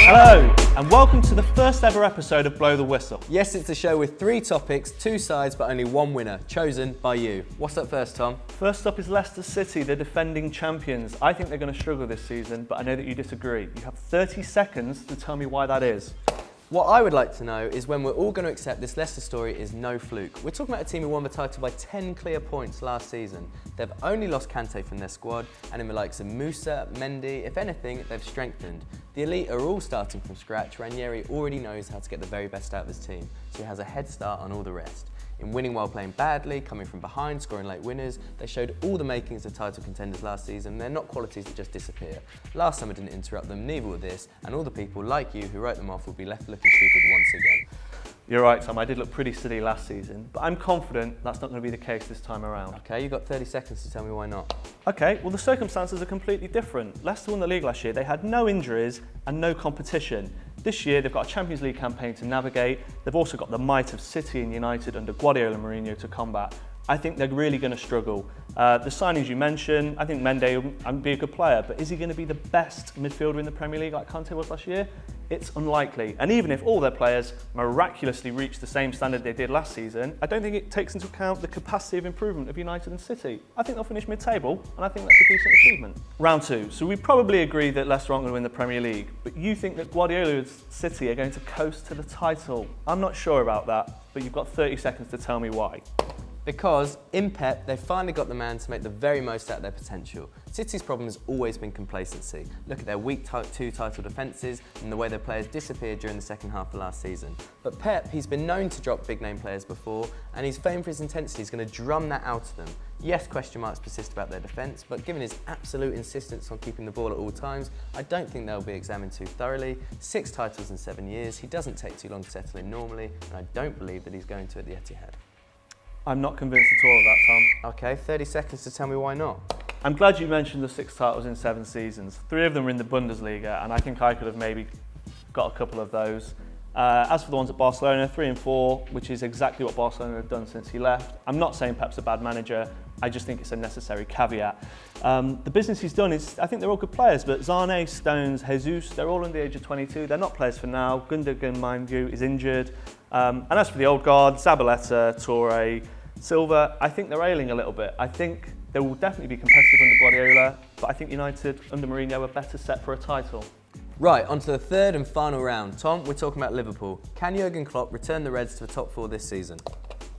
Hello, and welcome to the first ever episode of Blow the Whistle. Yes, it's a show with 3 topics, 2 sides, but only 1 winner, chosen by you. What's up first, Tom? First up is Leicester City, the defending champions. I think they're going to struggle this season, but I know that you disagree. You have 30 seconds to tell me why that is. What I would like to know is when we're all going to accept this Leicester story is no fluke. We're talking about a team who won the title by 10 clear points last season. They've only lost Kante from their squad, and in the likes of Musa, Mendy, if anything, they've strengthened. The elite are all starting from scratch. Ranieri already knows how to get the very best out of his team, so he has a head start on all the rest. In winning while playing badly, coming from behind, scoring late winners, they showed all the makings of title contenders last season. They're not qualities that just disappear. Last summer didn't interrupt them, neither will this, and all the people like you who wrote them off will be left looking stupid once again. You're right, Tom, I did look pretty silly last season, but I'm confident that's not going to be the case this time around. Okay, you've got 30 seconds to tell me why not. Okay, well the circumstances are completely different. Leicester won the league last year, they had no injuries and no competition. This year they've got a Champions League campaign to navigate. They've also got the might of City and United under Guardiola and Mourinho to combat. I think they're really going to struggle. The signings you mentioned, I think Mendy will be a good player, but is he going to be the best midfielder in the Premier League like Kante was last year? It's unlikely. And even if all their players miraculously reach the same standard they did last season, I don't think it takes into account the capacity of improvement of United and City. I think they'll finish mid-table, and I think that's a decent achievement. Round 2. So we probably agree that Leicester aren't going to win the Premier League, but you think that Guardiola's City are going to coast to the title. I'm not sure about that, but you've got 30 seconds to tell me why. Because in Pep, they've finally got the man to make the very most out of their potential. City's problem has always been complacency. Look at their weak 2 title defences and the way their players disappeared during the second half of last season. But Pep, he's been known to drop big name players before, and he's famed for his intensity. He's going to drum that out of them. Yes, question marks persist about their defence, but given his absolute insistence on keeping the ball at all times, I don't think they'll be examined too thoroughly. 6 titles in 7 years, he doesn't take too long to settle in normally, and I don't believe that he's going to at the Etihad. I'm not convinced at all of that, Tom. Okay, 30 seconds to tell me why not. I'm glad you mentioned the 6 titles in 7 seasons. 3 of them were in the Bundesliga, and I think I could have maybe got a couple of those. As for the ones at Barcelona, 3 and 4, which is exactly what Barcelona have done since he left. I'm not saying Pep's a bad manager, I just think it's a necessary caveat. The business he's done is, I think they're all good players, but Zane, Stones, Jesus, they're all under the age of 22. They're not players for now. Gundogan, mind you, is injured. And as for the old guard, Zabaleta, Toure, Silva, I think they're ailing a little bit. I think they will definitely be competitive under Guardiola, but I think United under Mourinho are better set for a title. Right, on to the third and final round. Tom, we're talking about Liverpool. Can Jurgen Klopp return the Reds to the top 4 this season?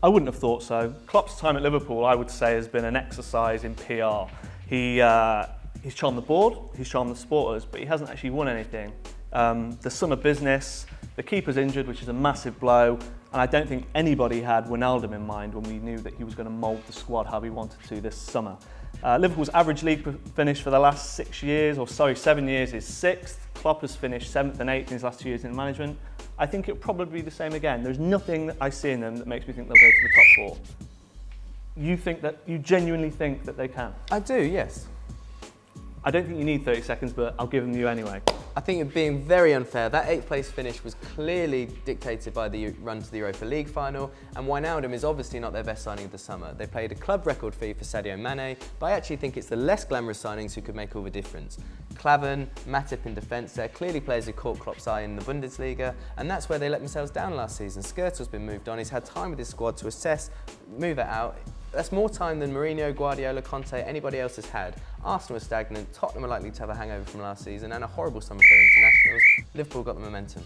I wouldn't have thought so. Klopp's time at Liverpool, I would say, has been an exercise in PR. He's charmed the board, he's charmed the supporters, but he hasn't actually won anything. The summer business, the keeper's injured, which is a massive blow, and I don't think anybody had Wijnaldum in mind when we knew that he was going to mould the squad how he wanted to this summer. Liverpool's average league finish for the last 7 years is 6th. Klopp has finished 7th and 8th in his last 2 years in management. I think it'll probably be the same again. There's nothing that I see in them that makes me think they'll go to the top 4. You genuinely think that they can? I do, yes. I don't think you need 30 seconds, but I'll give them to you anyway. I think it being very unfair. That 8th place finish was clearly dictated by the run to the Europa League final, and Wijnaldum is obviously not their best signing of the summer. They paid a club record fee for Sadio Mane, but I actually think it's the less glamorous signings who could make all the difference. Klavan, Matip in defence, they're clearly players who caught Klopp's eye in the Bundesliga, and that's where they let themselves down last season. Skirtle's been moved on, he's had time with his squad to assess, move it out. That's more time than Mourinho, Guardiola, Conte, anybody else has had. Arsenal are stagnant, Tottenham are likely to have a hangover from last season, and a horrible summer for internationals. Liverpool got the momentum.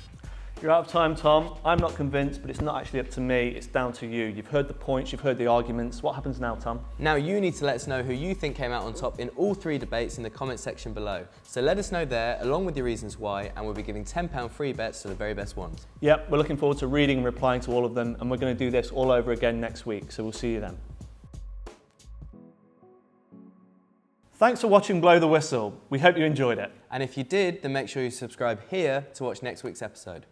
You're out of time, Tom. I'm not convinced, but it's not actually up to me, it's down to you. You've heard the points, you've heard the arguments. What happens now, Tom? Now you need to let us know who you think came out on top in all 3 debates in the comments section below. So let us know there, along with your reasons why, and we'll be giving £10 free bets to the very best ones. Yep, we're looking forward to reading and replying to all of them, and we're going to do this all over again next week, so we'll see you then. Thanks for watching Blow the Whistle. We hope you enjoyed it. And if you did, then make sure you subscribe here to watch next week's episode.